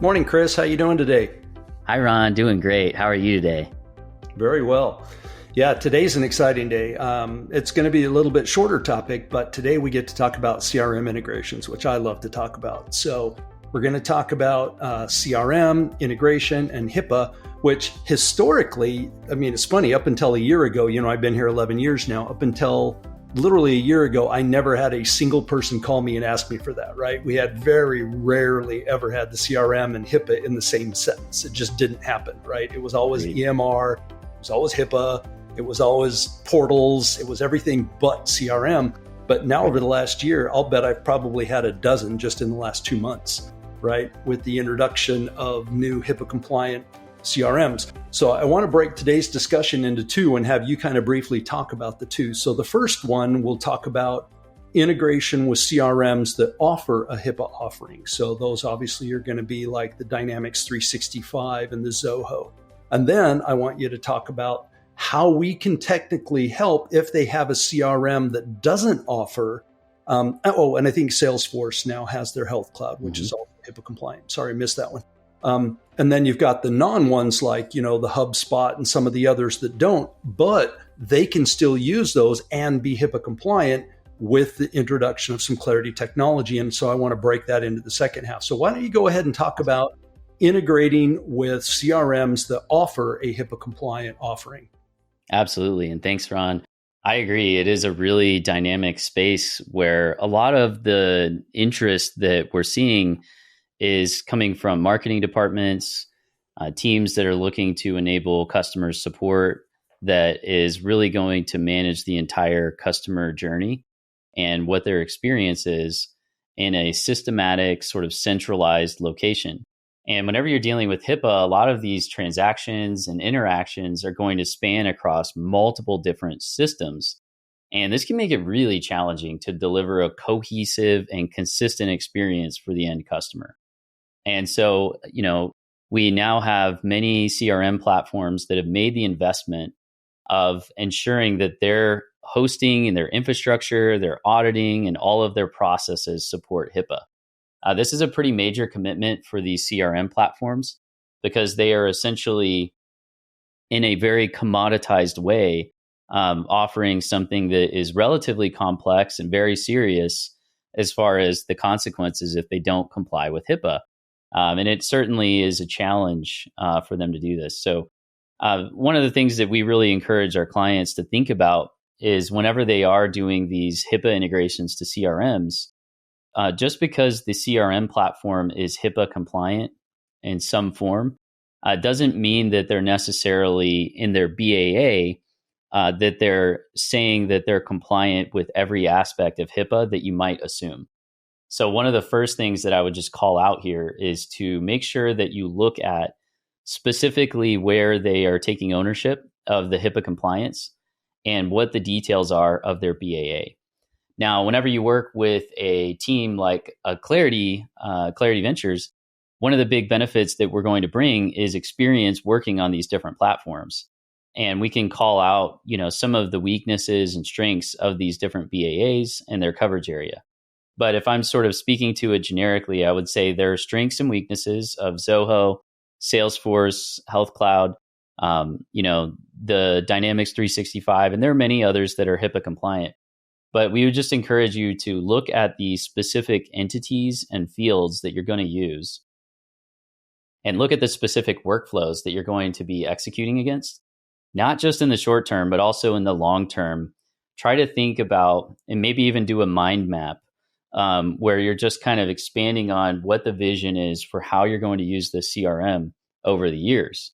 Morning, Chris. How you doing today? Hi, Ron. Doing great. How are you today? Very well. Yeah, today's an exciting day. It's going to be a little bit shorter topic, but today we get to talk about CRM integrations, which I love to talk about. So we're going to talk about CRM integration and HIPAA, which historically, it's funny, up until a year ago, I've been here 11 years now, up until literally a year ago, I never had a single person call me and ask me for that, right? We had very rarely ever had the CRM and HIPAA in the same sentence. It just didn't happen, right? It was always EMR, it was always HIPAA, it was always portals, it was everything but CRM. But now over the last year, I'll bet I've probably had a dozen just in the last 2 months, right? With the introduction of new HIPAA compliant CRMs. So I want to break today's discussion into two and have you kind of briefly talk about the two. So the first one, we'll talk about integration with CRMs that offer a HIPAA offering. So those obviously are going to be like the Dynamics 365 and the Zoho. And then I want you to talk about how we can technically help if they have a CRM that doesn't offer. And I think Salesforce now has their Health Cloud, which is also HIPAA compliant. Sorry, I missed that one. And then you've got the non-ones like, the HubSpot and some of the others that don't, but they can still use those and be HIPAA compliant with the introduction of some Clarity technology. And so I want to break that into the second half. So why don't you go ahead and talk about integrating with CRMs that offer a HIPAA compliant offering? Absolutely. And thanks, Ron. I agree. It is a really dynamic space where a lot of the interest that we're seeing is coming from marketing departments, teams that are looking to enable customer support that is really going to manage the entire customer journey and what their experience is in a systematic, sort of centralized location. And whenever you're dealing with HIPAA, a lot of these transactions and interactions are going to span across multiple different systems. And this can make it really challenging to deliver a cohesive and consistent experience for the end customer. And so, we now have many CRM platforms that have made the investment of ensuring that their hosting and their infrastructure, their auditing, and all of their processes support HIPAA. This is a pretty major commitment for these CRM platforms because they are essentially, in a very commoditized way, offering something that is relatively complex and very serious as far as the consequences if they don't comply with HIPAA. And it certainly is a challenge for them to do this. So one of the things that we really encourage our clients to think about is whenever they are doing these HIPAA integrations to CRMs, just because the CRM platform is HIPAA compliant in some form, doesn't mean that they're necessarily in their BAA, that they're saying that they're compliant with every aspect of HIPAA that you might assume. So one of the first things that I would just call out here is to make sure that you look at specifically where they are taking ownership of the HIPAA compliance and what the details are of their BAA. Now, whenever you work with a team like a Clarity Ventures, one of the big benefits that we're going to bring is experience working on these different platforms. And we can call out, some of the weaknesses and strengths of these different BAAs and their coverage area. But if I'm sort of speaking to it generically, I would say there are strengths and weaknesses of Zoho, Salesforce, Health Cloud, the Dynamics 365, and there are many others that are HIPAA compliant. But we would just encourage you to look at the specific entities and fields that you're going to use and look at the specific workflows that you're going to be executing against, not just in the short term, but also in the long term. Try to think about and maybe even do a mind map where you're just kind of expanding on what the vision is for how you're going to use the CRM over the years.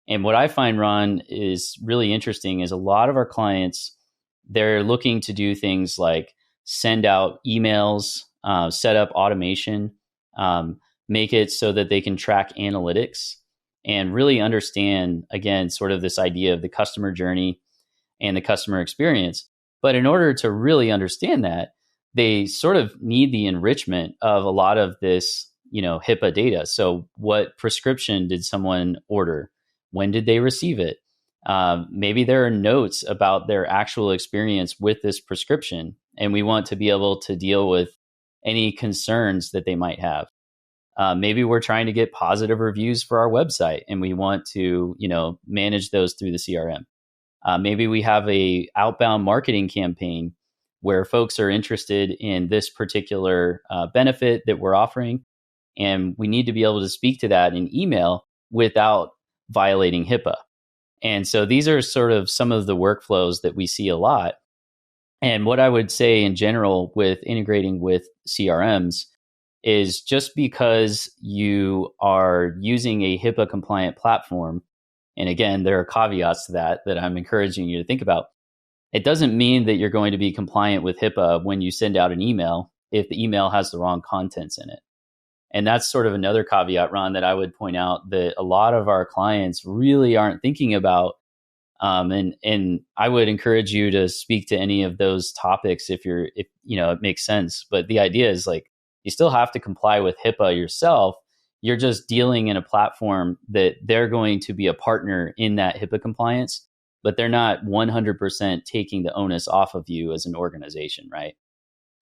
And what I find, Ron, is really interesting is a lot of our clients, they're looking to do things like send out emails, set up automation, make it so that they can track analytics and really understand, again, sort of this idea of the customer journey and the customer experience. But in order to really understand that, they sort of need the enrichment of a lot of this, HIPAA data. So what prescription did someone order? When did they receive it? Maybe there are notes about their actual experience with this prescription, and we want to be able to deal with any concerns that they might have. Maybe we're trying to get positive reviews for our website and we want to, manage those through the CRM. Maybe we have a outbound marketing campaign where folks are interested in this particular benefit that we're offering. And we need to be able to speak to that in email without violating HIPAA. And so these are sort of some of the workflows that we see a lot. And what I would say in general with integrating with CRMs is just because you are using a HIPAA compliant platform, and again, there are caveats to that I'm encouraging you to think about. It doesn't mean that you're going to be compliant with HIPAA when you send out an email if the email has the wrong contents in it. And that's sort of another caveat, Ron, that I would point out that a lot of our clients really aren't thinking about. And I would encourage you to speak to any of those topics if it makes sense. But the idea is like, you still have to comply with HIPAA yourself. You're just dealing in a platform that they're going to be a partner in that HIPAA compliance, but they're not 100% taking the onus off of you as an organization, right?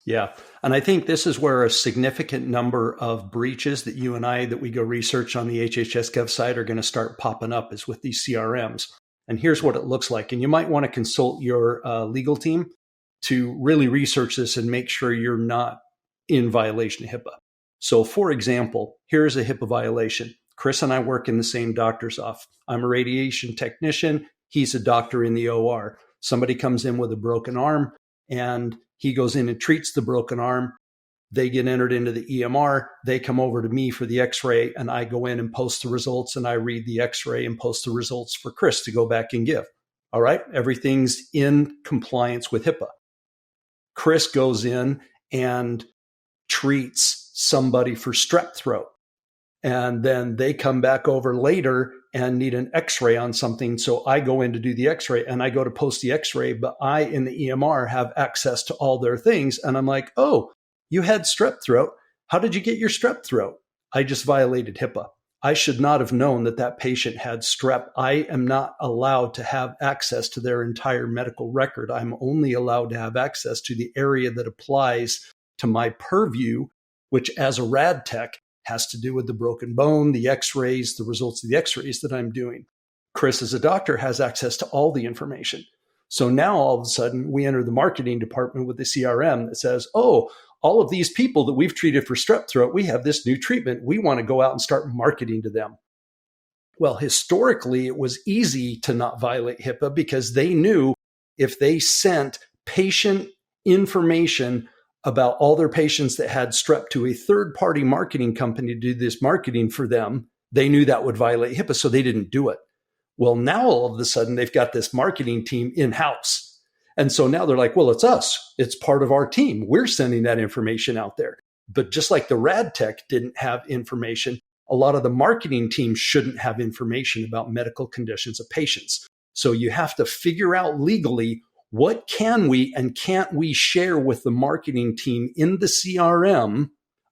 Yeah. And I think this is where a significant number of breaches that you and I, that we go research on the HHS Gov site, are going to start popping up, is with these CRMs. And here's what it looks like. And you might want to consult your legal team to really research this and make sure you're not in violation of HIPAA. So for example, here's a HIPAA violation. Chris and I work in the same doctor's office. I'm a radiation technician. He's a doctor in the OR. Somebody comes in with a broken arm and he goes in and treats the broken arm. They get entered into the EMR. They come over to me for the x-ray and I go in and post the results, and I read the x-ray and post the results for Chris to go back and give. All right. Everything's in compliance with HIPAA. Chris goes in and treats somebody for strep throat. And then they come back over later and need an x-ray on something. So I go in to do the x-ray and I go to post the x-ray, but I in the EMR have access to all their things. And I'm like, oh, you had strep throat. How did you get your strep throat? I just violated HIPAA. I should not have known that that patient had strep. I am not allowed to have access to their entire medical record. I'm only allowed to have access to the area that applies to my purview, which as a rad tech has to do with the broken bone, the x-rays, the results of the x-rays that I'm doing. Chris, as a doctor, has access to all the information. So now all of a sudden we enter the marketing department with the CRM that says, oh, all of these people that we've treated for strep throat, we have this new treatment. We want to go out and start marketing to them. Well, historically, it was easy to not violate HIPAA because they knew if they sent patient information about all their patients that had strep to a third-party marketing company to do this marketing for them, they knew that would violate HIPAA, so they didn't do it. Well, now all of a sudden, they've got this marketing team in-house. And so now they're like, well, it's us. It's part of our team. We're sending that information out there. But just like the rad tech didn't have information, a lot of the marketing teams shouldn't have information about medical conditions of patients. So you have to figure out legally, what can we and can't we share with the marketing team in the CRM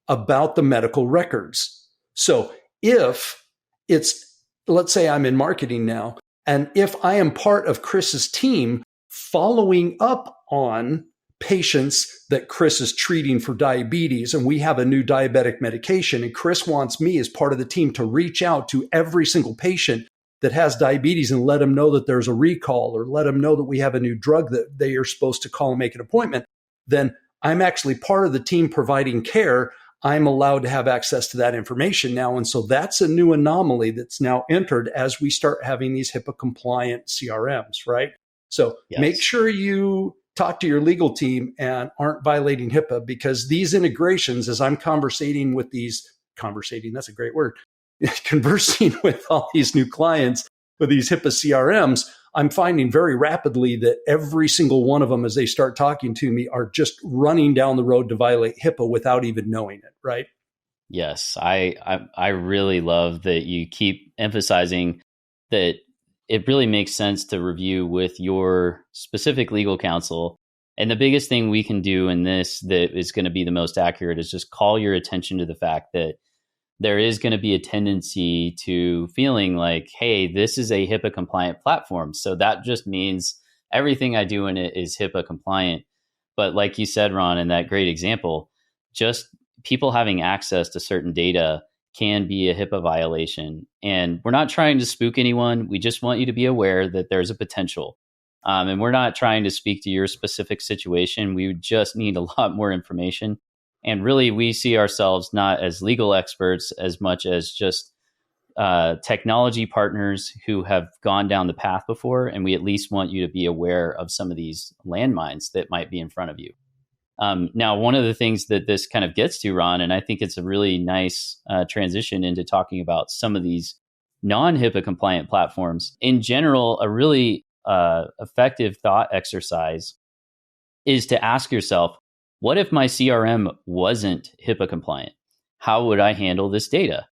about the medical records? So if it's, let's say I'm in marketing now, and if I am part of Chris's team following up on patients that Chris is treating for diabetes, and we have a new diabetic medication, and Chris wants me as part of the team to reach out to every single patient that has diabetes and let them know that there's a recall, or let them know that we have a new drug that they are supposed to call and make an appointment, then I'm actually part of the team providing care. I'm allowed to have access to that information now. And so that's a new anomaly that's now entered as we start having these HIPAA compliant CRMs, right? So yes, make sure you talk to your legal team and aren't violating HIPAA, because these integrations, as I'm conversating with that's a great word, conversing with all these new clients with these HIPAA CRMs, I'm finding very rapidly that every single one of them, as they start talking to me, are just running down the road to violate HIPAA without even knowing it, right? Yes, I really love that you keep emphasizing that it really makes sense to review with your specific legal counsel. And the biggest thing we can do in this that is going to be the most accurate is just call your attention to the fact that there is going to be a tendency to feeling like, hey, this is a HIPAA compliant platform. So that just means everything I do in it is HIPAA compliant. But like you said, Ron, in that great example, just people having access to certain data can be a HIPAA violation. And we're not trying to spook anyone. We just want you to be aware that there's a potential. And we're not trying to speak to your specific situation. We just need a lot more information. And really, we see ourselves not as legal experts as much as just technology partners who have gone down the path before. And we at least want you to be aware of some of these landmines that might be in front of you. Now, one of the things that this kind of gets to, Ron, and I think it's a really nice transition into talking about some of these non-HIPAA compliant platforms. In general, a really effective thought exercise is to ask yourself, what if my CRM wasn't HIPAA compliant? How would I handle this data?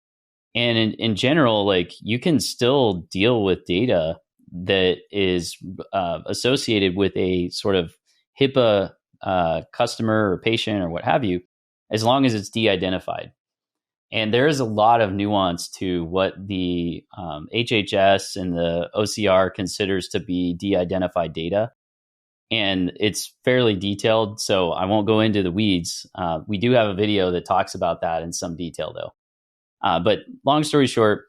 And in general, like, you can still deal with data that is associated with a sort of HIPAA customer or patient or what have you, as long as it's de-identified. And there is a lot of nuance to what the HHS and the OCR considers to be de-identified data. And it's fairly detailed, so I won't go into the weeds. We do have a video that talks about that in some detail, though. But long story short,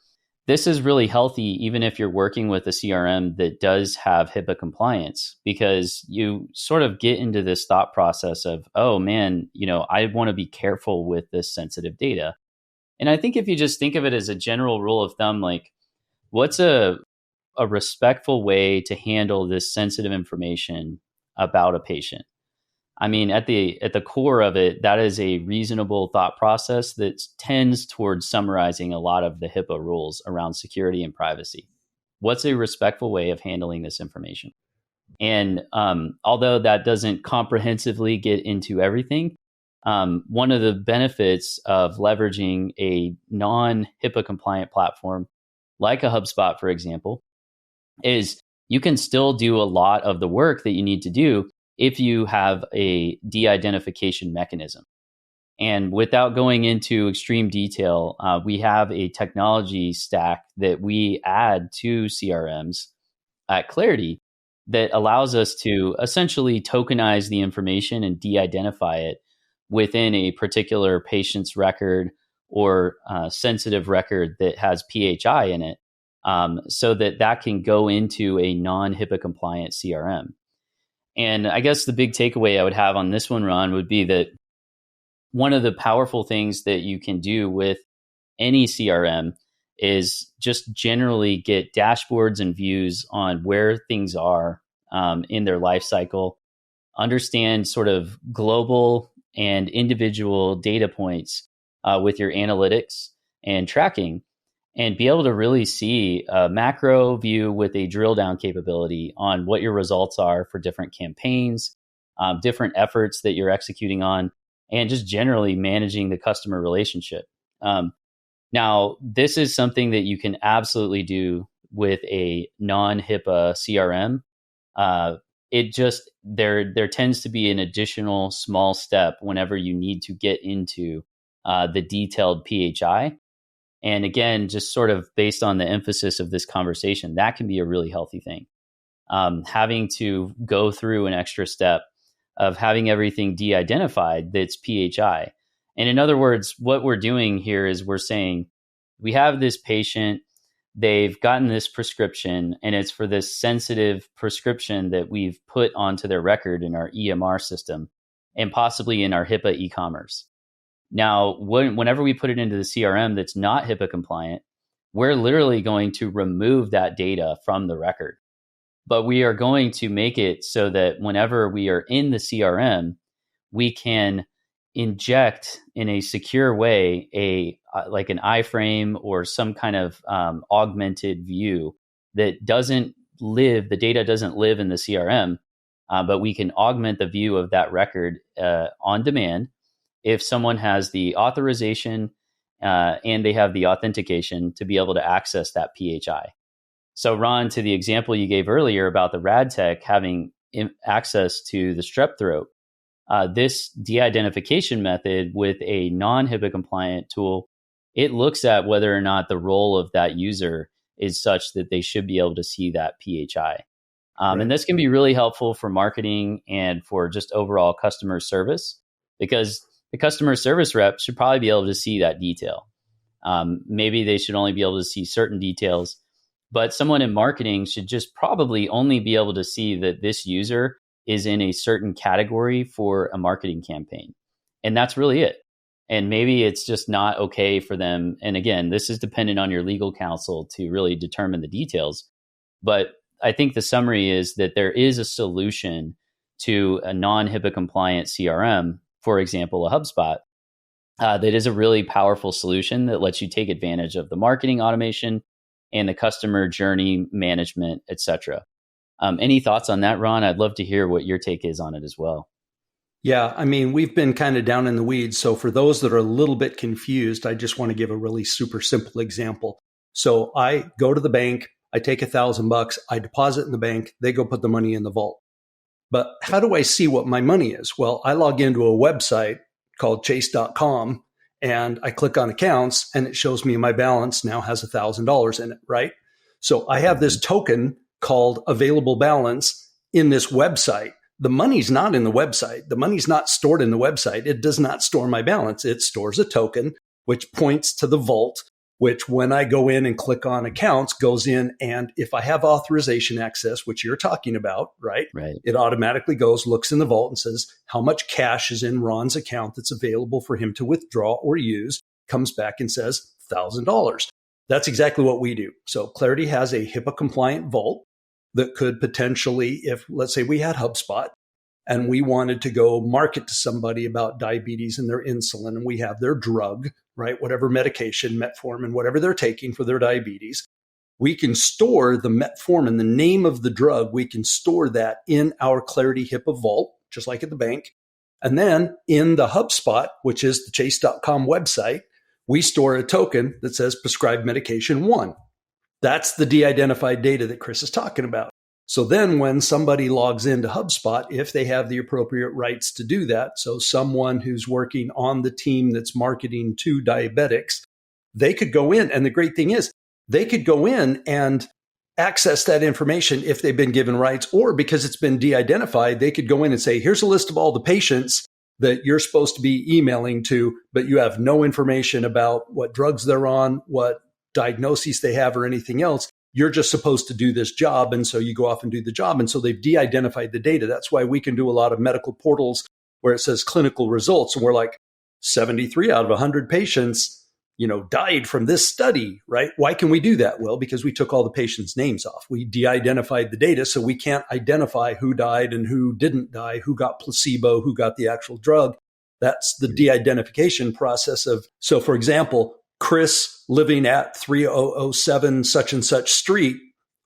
this is really healthy, even if you're working with a CRM that does have HIPAA compliance, because you sort of get into this thought process of, oh man, I want to be careful with this sensitive data. And I think if you just think of it as a general rule of thumb, like, what's a respectful way to handle this sensitive information about a patient? I mean, at the core of it, that is a reasonable thought process that tends towards summarizing a lot of the HIPAA rules around security and privacy. What's a respectful way of handling this information? And although that doesn't comprehensively get into everything, one of the benefits of leveraging a non-HIPAA compliant platform like a HubSpot, for example, is you can still do a lot of the work that you need to do if you have a de-identification mechanism. And without going into extreme detail, we have a technology stack that we add to CRMs at Clarity that allows us to essentially tokenize the information and de-identify it within a particular patient's record or sensitive record that has PHI in it, so that can go into a non-HIPAA compliant CRM. And I guess the big takeaway I would have on this one, Ron, would be that one of the powerful things that you can do with any CRM is just generally get dashboards and views on where things are in their life cycle, understand sort of global and individual data points with your analytics and tracking, and be able to really see a macro view with a drill down capability on what your results are for different campaigns, different efforts that you're executing on, and just generally managing the customer relationship. Now, this is something that you can absolutely do with a non-HIPAA CRM. There tends to be an additional small step whenever you need to get into the detailed PHI. And again, just sort of based on the emphasis of this conversation, that can be a really healthy thing. Having to go through an extra step of having everything de-identified that's PHI. And in other words, what we're doing here is we're saying, we have this patient, they've gotten this prescription, and it's for this sensitive prescription that we've put onto their record in our EMR system and possibly in our HIPAA e-commerce. Now, whenever we put it into the CRM that's not HIPAA compliant, we're literally going to remove that data from the record. But we are going to make it so that whenever we are in the CRM, we can inject in a secure way like an iframe or some kind of augmented view that the data doesn't live in the CRM, but we can augment the view of that record on demand if someone has the authorization and they have the authentication to be able to access that PHI. So Ron, to the example you gave earlier about the rad tech having access to the strep throat, this de-identification method with a non-HIPAA compliant tool, it looks at whether or not the role of that user is such that they should be able to see that PHI. Right. And this can be really helpful for marketing and for just overall customer service, because the customer service rep should probably be able to see that detail. Maybe they should only be able to see certain details, but someone in marketing should just probably only be able to see that this user is in a certain category for a marketing campaign. And that's really it. And maybe it's just not okay for them. And again, this is dependent on your legal counsel to really determine the details. But I think the summary is that there is a solution to a non-HIPAA compliant CRM, for example, a HubSpot, that is a really powerful solution that lets you take advantage of the marketing automation and the customer journey management, et cetera. Any thoughts on that, Ron? I'd love to hear what your take is on it as well. Yeah, I mean, we've been kind of down in the weeds. So for those that are a little bit confused, I just want to give a really super simple example. So I go to the bank, I take $1,000, I deposit in the bank, they go put the money in the vault. But how do I see what my money is? Well, I log into a website called chase.com and I click on accounts and it shows me my balance now has $1,000 in it, right? So I have this token called available balance in this website. The money's not in the website. The money's not stored in the website. It does not store my balance. It stores a token, which points to the vault, which when I go in and click on accounts goes in. And if I have authorization access, which you're talking about, right? It automatically goes, looks in the vault and says how much cash is in Ron's account that's available for him to withdraw or use, comes back and says $1,000. That's exactly what we do. So Clarity has a HIPAA compliant vault that could potentially, if let's say we had HubSpot and we wanted to go market to somebody about diabetes and their insulin, and we have their drug, right? Whatever medication, metformin, whatever they're taking for their diabetes, we can store the metformin, the name of the drug, we can store that in our Clarity HIPAA vault, just like at the bank. And then in the HubSpot, which is the chase.com website, we store a token that says prescribed medication 1. That's the de-identified data that Chris is talking about. So then when somebody logs into HubSpot, if they have the appropriate rights to do that, so someone who's working on the team that's marketing to diabetics, they could go in. And the great thing is they could go in and access that information if they've been given rights, or because it's been de-identified, they could go in and say, here's a list of all the patients that you're supposed to be emailing to, but you have no information about what drugs they're on, what diagnoses they have or anything else. You're just supposed to do this job. And so you go off and do the job. And so they've de-identified the data. That's why we can do a lot of medical portals where it says clinical results. And we're like 73 out of 100 patients, died from this study, right? Why can we do that? Well, because we took all the patients' names off. We de-identified the data. So we can't identify who died and who didn't die, who got placebo, who got the actual drug. That's the de-identification process of, so for example, Chris living at 3007 such and such street,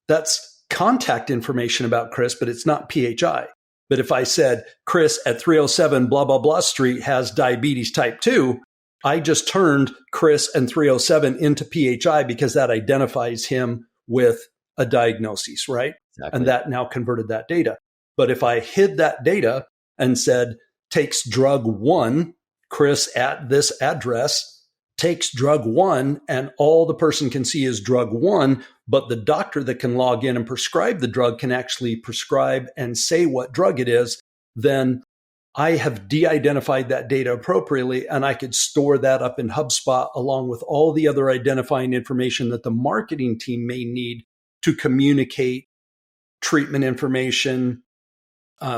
that's contact information about Chris, but it's not PHI. But if I said Chris at 307 blah, blah, blah street has diabetes type 2, I just turned Chris and 307 into PHI because that identifies him with a diagnosis, right? Exactly. And that now converted that data. But if I hid that data and said takes drug 1, Chris at this address, takes drug 1 and all the person can see is drug 1, but the doctor that can log in and prescribe the drug can actually prescribe and say what drug it is, then I have de-identified that data appropriately and I could store that up in HubSpot along with all the other identifying information that the marketing team may need to communicate treatment information,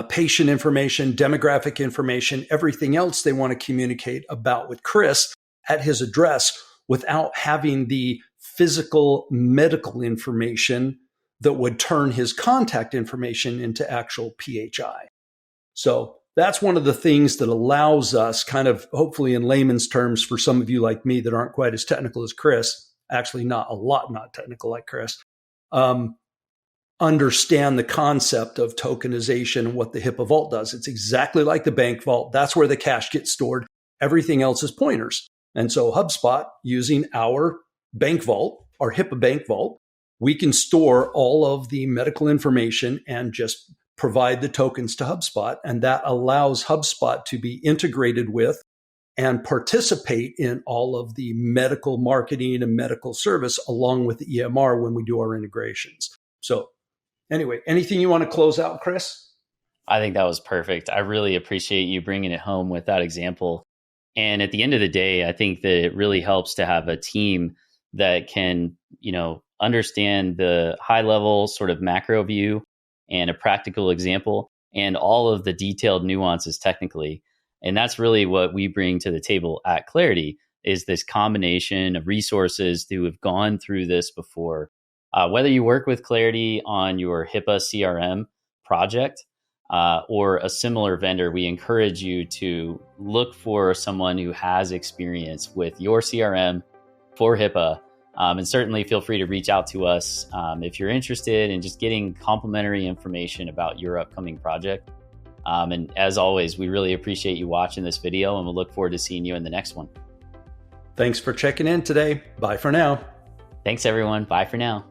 patient information, demographic information, everything else they want to communicate about with Chris at his address without having the physical medical information that would turn his contact information into actual PHI. So that's one of the things that allows us kind of, hopefully in layman's terms, for some of you like me that aren't quite as technical as Chris, actually not technical like Chris, understand the concept of tokenization and what the HIPAA vault does. It's exactly like the bank vault. That's where the cash gets stored. Everything else is pointers. And so HubSpot, using our bank vault, our HIPAA bank vault, we can store all of the medical information and just provide the tokens to HubSpot. And that allows HubSpot to be integrated with and participate in all of the medical marketing and medical service along with the EMR when we do our integrations. So anyway, anything you want to close out, Chris? I think that was perfect. I really appreciate you bringing it home with that example. And at the end of the day, I think that it really helps to have a team that can, understand the high level sort of macro view and a practical example and all of the detailed nuances technically. And that's really what we bring to the table at Clarity, is this combination of resources who have gone through this before. Whether you work with Clarity on your HIPAA CRM project or a similar vendor, we encourage you to look for someone who has experience with your CRM for HIPAA. And certainly feel free to reach out to us if you're interested in just getting complimentary information about your upcoming project. And as always, we really appreciate you watching this video, and we'll look forward to seeing you in the next one. Thanks for checking in today. Bye for now. Thanks, everyone. Bye for now.